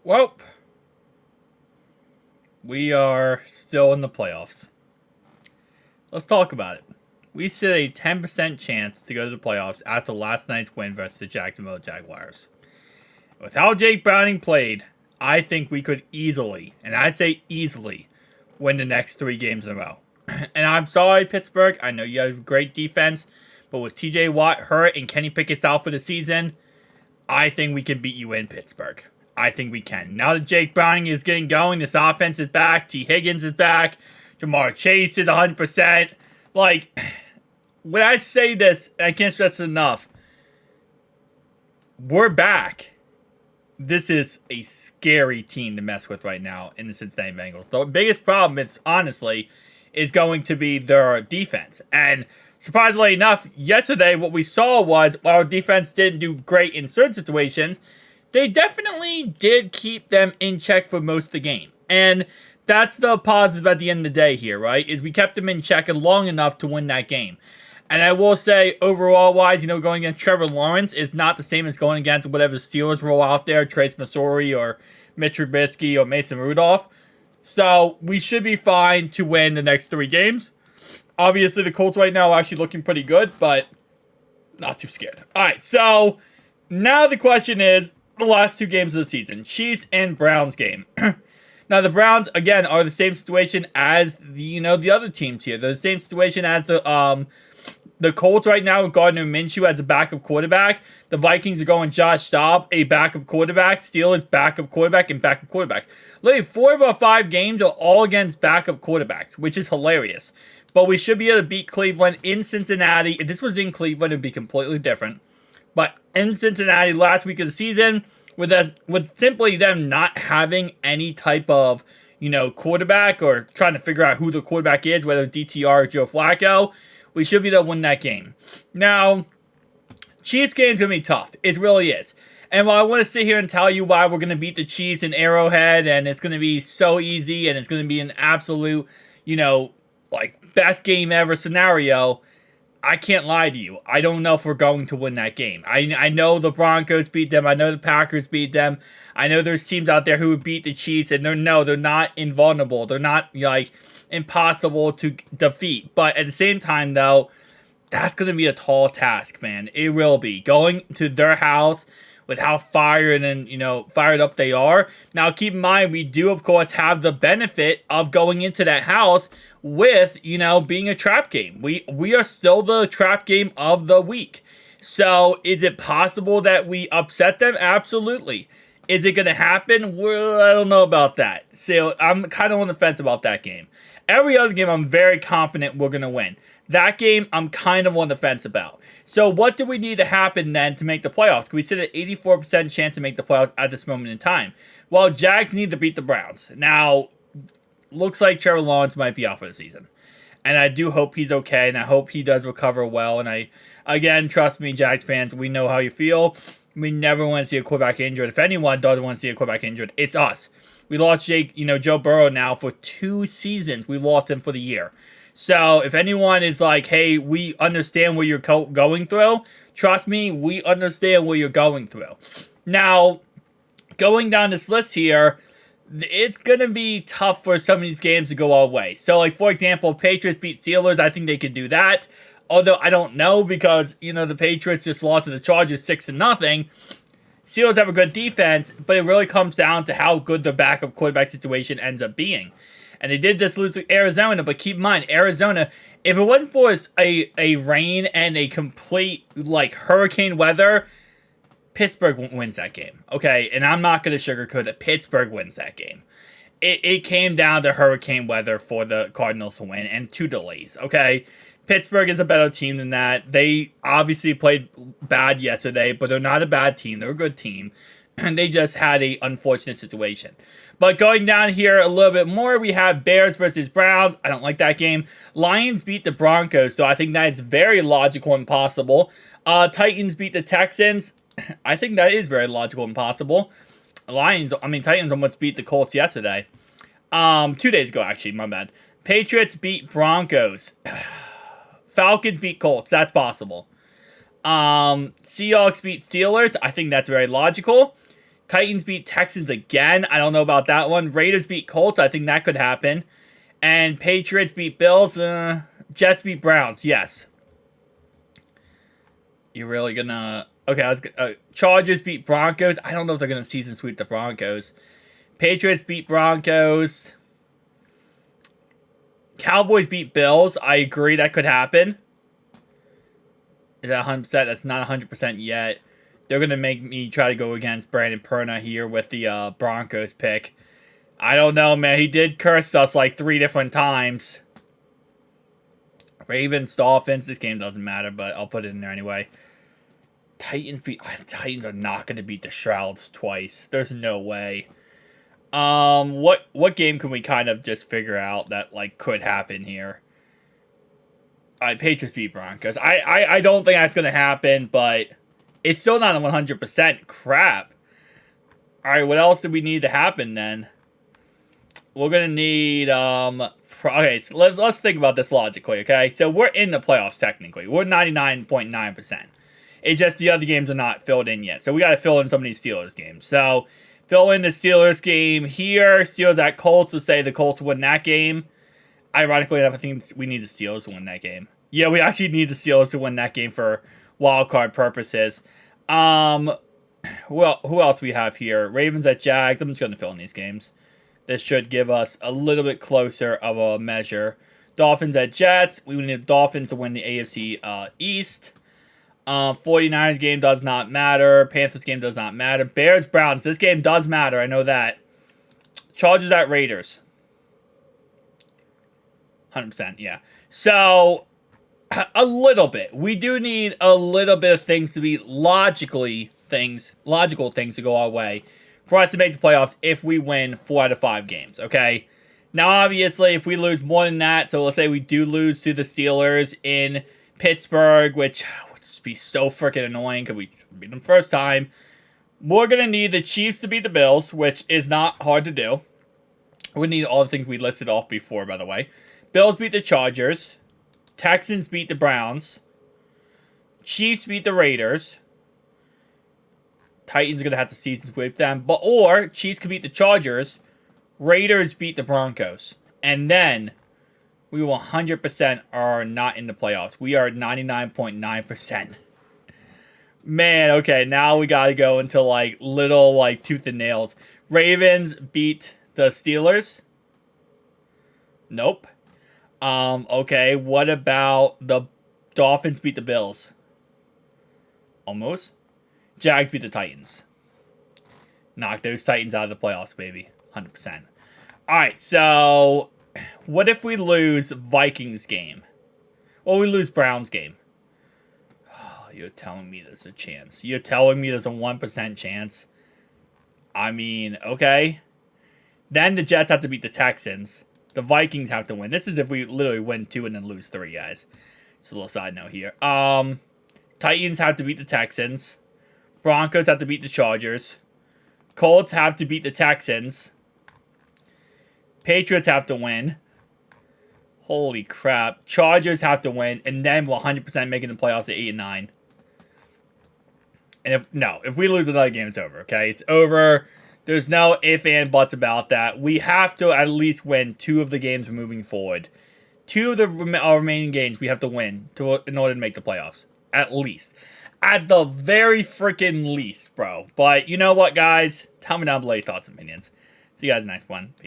Well, we are still in the playoffs. Let's talk about it. We sit a 10% chance to go to the playoffs after last night's win versus the Jacksonville Jaguars. With how Jake Browning played, I think we could easily, and I say easily, win the next 3 games in a row. And I'm sorry, Pittsburgh. I know you have great defense, but with TJ Watt hurt and Kenny Pickett's out for the season, I think we can beat you in Pittsburgh. I think we can. Now that Jake Browning is getting going, this offense is back. T. Higgins is back. Jamar Chase is 100%. Like, when I say this, I can't stress it enough. We're back. This is a scary team to mess with right now in the Cincinnati Bengals. The biggest problem, it's honestly, is going to be their defense. And surprisingly enough, yesterday what we saw was while our defense didn't do great in certain situations, they definitely did keep them in check for most of the game. And that's the positive at the end of the day here, right? Is we kept them in check long enough to win that game. And I will say, overall-wise, going against Trevor Lawrence is not the same as going against whatever Steelers roll out there, Trace McSorley or Mitch Trubisky or Mason Rudolph. So we should be fine to win the next 3 games. Obviously, the Colts right now are actually looking pretty good, but not too scared. All right, so now the question is the last 2 games of the season, Chiefs and Browns game. Now, the Browns, again, are the same situation as the other teams here. They're the same situation as the Colts right now with Gardner Minshew as a backup quarterback. The Vikings are going Josh Dobbs, a backup quarterback. Steelers, backup quarterback, and backup quarterback. Literally, 4 of our 5 games are all against backup quarterbacks, which is hilarious. But we should be able to beat Cleveland in Cincinnati. If this was in Cleveland, it would be completely different. But in Cincinnati last week of the season, with simply them not having any type of, quarterback or trying to figure out who the quarterback is, whether DTR or Joe Flacco, we should be able to win that game. Now, Chiefs game is going to be tough. It really is. And while I want to sit here and tell you why we're going to beat the Chiefs in Arrowhead and it's going to be so easy and it's going to be an absolute, best game ever scenario, I can't lie to you. I don't know if we're going to win that game. I know the Broncos beat them. I know the Packers beat them. I know there's teams out there who would beat the Chiefs, and they're not invulnerable. They're not, impossible to defeat. But at the same time, though, that's going to be a tall task, man. It will be. Going to their house with how fired up they are. Now, keep in mind, we do, of course, have the benefit of going into that house with, being a trap game. We are still the trap game of the week. So, is it possible that we upset them? Absolutely. Is it going to happen? Well, I don't know about that. So, I'm kind of on the fence about that game. Every other game, I'm very confident we're going to win. That game, I'm kind of on the fence about. So, what do we need to happen then to make the playoffs? We sit at 84% chance to make the playoffs at this moment in time. Well, Jags need to beat the Browns. Now, looks like Trevor Lawrence might be out for the season. And I do hope he's okay, and I hope he does recover well. And again, trust me, Jags fans, we know how you feel. We never want to see a quarterback injured. If anyone doesn't want to see a quarterback injured, it's us. We lost Joe Burrow now for 2 seasons. We lost him for the year. So if anyone is like, hey, we understand what you're going through, trust me, we understand what you're going through. Now, going down this list here, it's going to be tough for some of these games to go all the way. So, for example, Patriots beat Steelers. I think they could do that. Although I don't know because, the Patriots just lost to the Chargers 6-0. Steelers have a good defense, but it really comes down to how good the backup quarterback situation ends up being. And they did this lose to Arizona, but keep in mind, Arizona, if it wasn't for a rain and a complete, hurricane weather, Pittsburgh wins that game, okay? And I'm not going to sugarcoat it. Pittsburgh wins that game. It came down to hurricane weather for the Cardinals to win and 2 delays, okay? Pittsburgh is a better team than that. They obviously played bad yesterday, but they're not a bad team. They're a good team. And they just had an unfortunate situation. But going down here a little bit more, we have Bears versus Browns. I don't like that game. Lions beat the Broncos, so I think that is very logical and possible. Titans beat the Texans. I think that is very logical and possible. Titans almost beat the Colts yesterday. 2 days ago, actually, my bad. Patriots beat Broncos. Falcons beat Colts. That's possible. Seahawks beat Steelers. I think that's very logical. Titans beat Texans again. I don't know about that one. Raiders beat Colts. I think that could happen. And Patriots beat Bills. Jets beat Browns. Yes. You're really gonna... Okay, Chargers beat Broncos. I don't know if they're gonna season sweep the Broncos. Patriots beat Broncos. Cowboys beat Bills. I agree that could happen. Is that 100%? That's not 100% yet. They're going to make me try to go against Brandon Perna here with the Broncos pick. I don't know, man. He did curse us like 3 different times. Ravens, Dolphins. This game doesn't matter, but I'll put it in there anyway. Titans are not going to beat the Shrouds twice. There's no way. What game can we kind of just figure out that like could happen here? Patriots beat Broncos. I don't think that's gonna happen, but it's still not a 100% crap. All right, what else do we need to happen then? We're gonna need okay, so let's think about this logically. Okay, so we're in the playoffs technically. We're 99.9%. It's just the other games are not filled in yet, so we got to fill in some of these Steelers games. So fill in the Steelers game here. Steelers at Colts. Let's say the Colts win that game. Ironically enough, I think we need the Steelers to win that game. Yeah, we actually need the Steelers to win that game for wildcard purposes. Well, who else we have here? Ravens at Jags. I'm just going to fill in these games. This should give us a little bit closer of a measure. Dolphins at Jets. We need the Dolphins to win the AFC East. 49ers game does not matter. Panthers game does not matter. Bears, Browns. This game does matter. I know that. Chargers at Raiders. 100%, yeah. So, a little bit. We do need a little bit of things to be logical things to go our way for us to make the playoffs if we win 4 out of 5 games, okay? Now, obviously, if we lose more than that, so let's say we do lose to the Steelers in Pittsburgh, which would just be so freaking annoying because we beat them first time. We're going to need the Chiefs to beat the Bills, which is not hard to do. We need all the things we listed off before, by the way. Bills beat the Chargers. Texans beat the Browns. Chiefs beat the Raiders. Titans are going to have to season sweep them. Or Chiefs could beat the Chargers. Raiders beat the Broncos. And then we 100% are not in the playoffs. We are 99.9%. Man, okay, now we got to go into like little like tooth and nails. Ravens beat the Steelers. Nope. Okay, what about the Dolphins beat the Bills? Almost. Jags beat the Titans. Knock those Titans out of the playoffs, baby. 100%. Alright, so what if we lose Vikings game? Or we lose Browns game? Oh, you're telling me there's a chance. You're telling me there's a 1% chance. I mean, okay. Then the Jets have to beat the Texans. The Vikings have to win. This is if we literally win 2 and then lose 3, guys. Just a little side note here. Titans have to beat the Texans. Broncos have to beat the Chargers. Colts have to beat the Texans. Patriots have to win. Holy crap. Chargers have to win. And then we're 100% making the playoffs at 8 and 9. And if we lose another game, it's over, okay? It's over. There's no ifs and buts about that. We have to at least win 2 of the games moving forward. 2 of the remaining games we have to win in order to make the playoffs. At least. At the very freaking least, bro. But you know what, guys? Tell me down below your thoughts and opinions. See you guys next one.